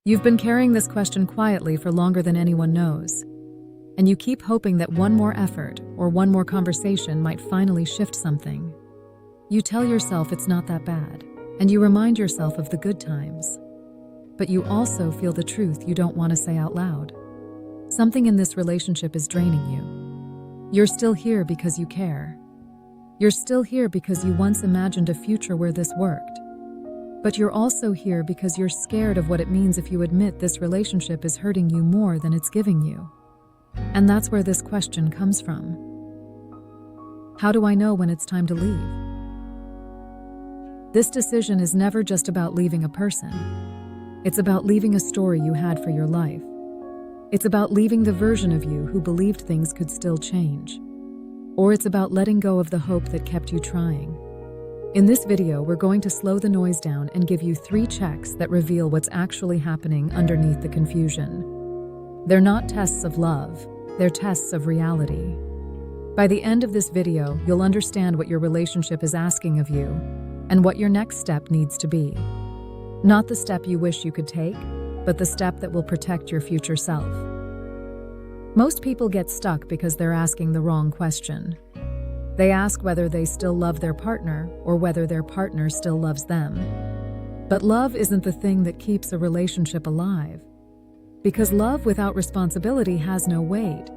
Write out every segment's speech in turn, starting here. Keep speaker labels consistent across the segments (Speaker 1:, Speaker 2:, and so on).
Speaker 1: You've been carrying this question quietly for longer than anyone knows, and you keep hoping that one more effort or one more conversation might finally shift something. You tell yourself it's not that bad, and you remind yourself of the good times. But you also feel the truth you don't want to say out loud. Something in this relationship is draining you. You're still here because you care. You're still here because you once imagined a future where this worked. But you're also here because you're scared of what it means if you admit this relationship is hurting you more than it's giving you. And that's where this question comes from. How do I know when it's time to leave? This decision is never just about leaving a person. It's about leaving a story you had for your life. It's about leaving the version of you who believed things could still change. Or it's about letting go of the hope that kept you trying. In this video, we're going to slow the noise down and give you 3 checks that reveal what's actually happening underneath the confusion. They're not tests of love, they're tests of reality. By the end of this video, you'll understand what your relationship is asking of you and what your next step needs to be. Not the step you wish you could take, but the step that will protect your future self. Most people get stuck because they're asking the wrong question. They ask whether they still love their partner or whether their partner still loves them. But love isn't the thing that keeps a relationship alive. Because love without responsibility has no weight.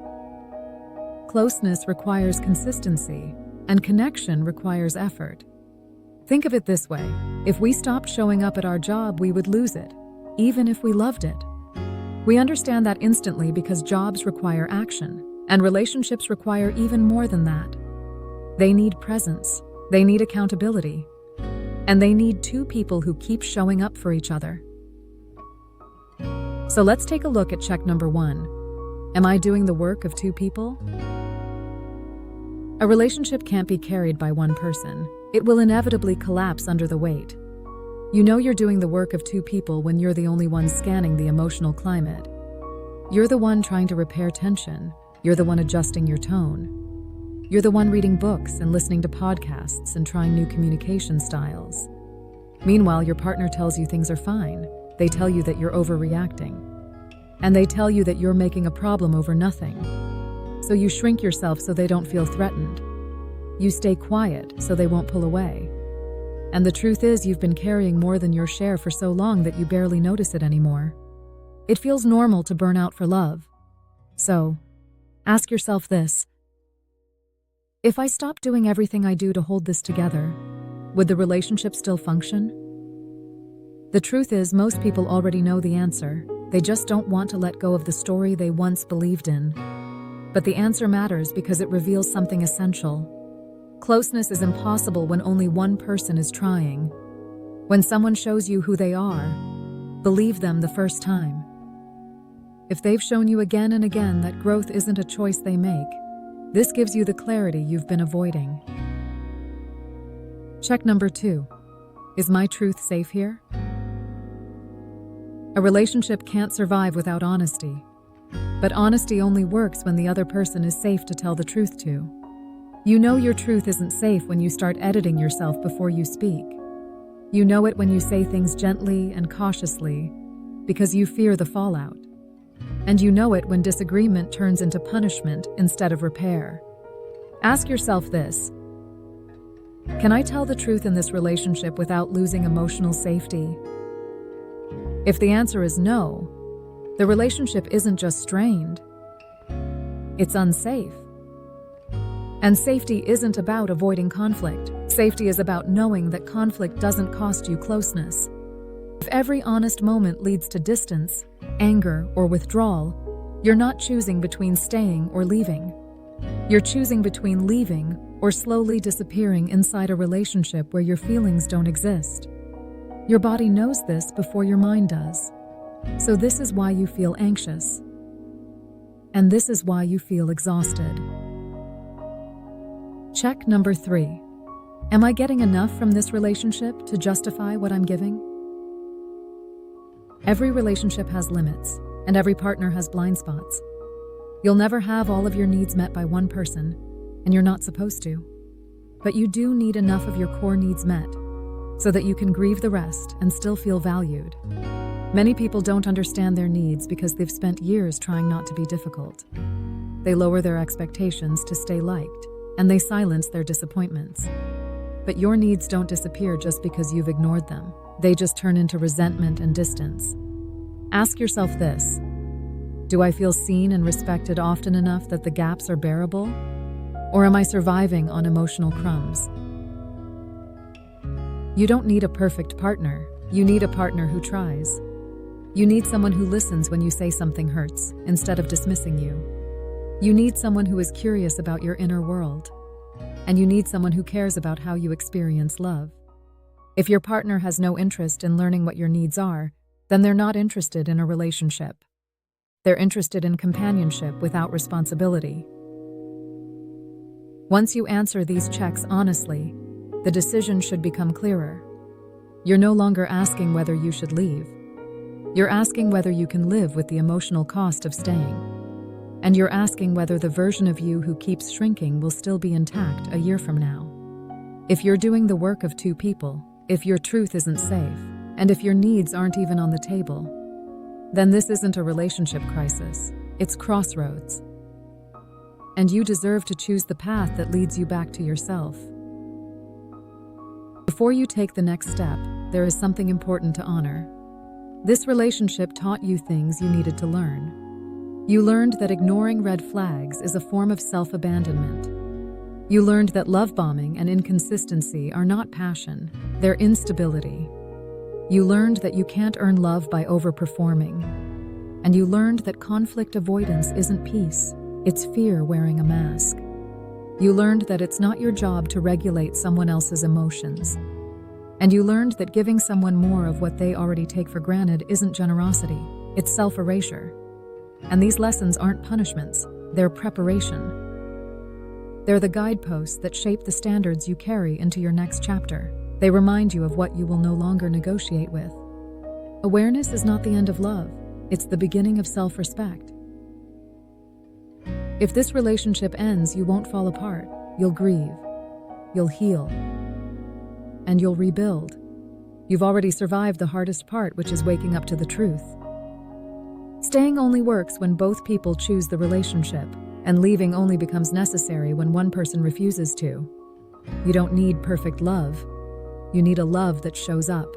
Speaker 1: Closeness requires consistency, and connection requires effort. Think of it this way: if we stopped showing up at our job, we would lose it, even if we loved it. We understand that instantly because jobs require action, and relationships require even more than that. They need presence, they need accountability, and they need 2 people who keep showing up for each other. So let's take a look at check number 1. Am I doing the work of 2 people? A relationship can't be carried by one person. It will inevitably collapse under the weight. You know you're doing the work of 2 people when you're the only one scanning the emotional climate. You're the one trying to repair tension. You're the one adjusting your tone. You're the one reading books and listening to podcasts and trying new communication styles. Meanwhile, your partner tells you things are fine. They tell you that you're overreacting. And they tell you that you're making a problem over nothing. So you shrink yourself so they don't feel threatened. You stay quiet so they won't pull away. And the truth is, you've been carrying more than your share for so long that you barely notice it anymore. It feels normal to burn out for love. So, ask yourself this: if I stopped doing everything I do to hold this together, would the relationship still function? The truth is, most people already know the answer. They just don't want to let go of the story they once believed in. But the answer matters because it reveals something essential. Closeness is impossible when only one person is trying. When someone shows you who they are, believe them the first time. If they've shown you again and again that growth isn't a choice they make, this gives you the clarity you've been avoiding. Check number 2. Is my truth safe here? A relationship can't survive without honesty. But honesty only works when the other person is safe to tell the truth to. You know your truth isn't safe when you start editing yourself before you speak. You know it when you say things gently and cautiously because you fear the fallout. And you know it when disagreement turns into punishment instead of repair. Ask yourself this: can I tell the truth in this relationship without losing emotional safety? If the answer is no, the relationship isn't just strained, it's unsafe. And safety isn't about avoiding conflict. Safety is about knowing that conflict doesn't cost you closeness. If every honest moment leads to distance, anger, or withdrawal, you're not choosing between staying or leaving. You're choosing between leaving or slowly disappearing inside a relationship where your feelings don't exist. Your body knows this before your mind does. So this is why you feel anxious. And this is why you feel exhausted. Check number 3. Am I getting enough from this relationship to justify what I'm giving? Every relationship has limits, and every partner has blind spots. You'll never have all of your needs met by one person, and you're not supposed to. But you do need enough of your core needs met, so that you can grieve the rest and still feel valued. Many people don't understand their needs because they've spent years trying not to be difficult. They lower their expectations to stay liked, and they silence their disappointments. But your needs don't disappear just because you've ignored them. They just turn into resentment and distance. Ask yourself this: do I feel seen and respected often enough that the gaps are bearable? Or am I surviving on emotional crumbs? You don't need a perfect partner. You need a partner who tries. You need someone who listens when you say something hurts, instead of dismissing you. You need someone who is curious about your inner world. And you need someone who cares about how you experience love. If your partner has no interest in learning what your needs are, then they're not interested in a relationship. They're interested in companionship without responsibility. Once you answer these checks honestly, the decision should become clearer. You're no longer asking whether you should leave. You're asking whether you can live with the emotional cost of staying. And you're asking whether the version of you who keeps shrinking will still be intact a year from now. If you're doing the work of two people, if your truth isn't safe, and if your needs aren't even on the table, then this isn't a relationship crisis, it's crossroads. And you deserve to choose the path that leads you back to yourself. Before you take the next step, there is something important to honor. This relationship taught you things you needed to learn. You learned that ignoring red flags is a form of self-abandonment. You learned that love bombing and inconsistency are not passion, they're instability. You learned that you can't earn love by overperforming. And you learned that conflict avoidance isn't peace, it's fear wearing a mask. You learned that it's not your job to regulate someone else's emotions. And you learned that giving someone more of what they already take for granted isn't generosity, it's self-erasure. And these lessons aren't punishments, they're preparation. They're the guideposts that shape the standards you carry into your next chapter. They remind you of what you will no longer negotiate with. Awareness is not the end of love, it's the beginning of self-respect. If this relationship ends, you won't fall apart. You'll grieve. You'll heal. And you'll rebuild. You've already survived the hardest part, which is waking up to the truth. Staying only works when both people choose the relationship, and leaving only becomes necessary when one person refuses to. You don't need perfect love. You need a love that shows up.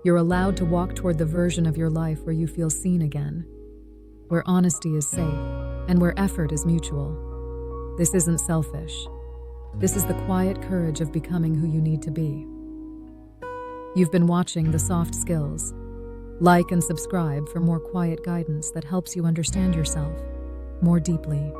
Speaker 1: You're allowed to walk toward the version of your life where you feel seen again, where honesty is safe, and where effort is mutual. This isn't selfish. This is the quiet courage of becoming who you need to be. You've been watching The Soft Skills. Like and subscribe for more quiet guidance that helps you understand yourself more deeply.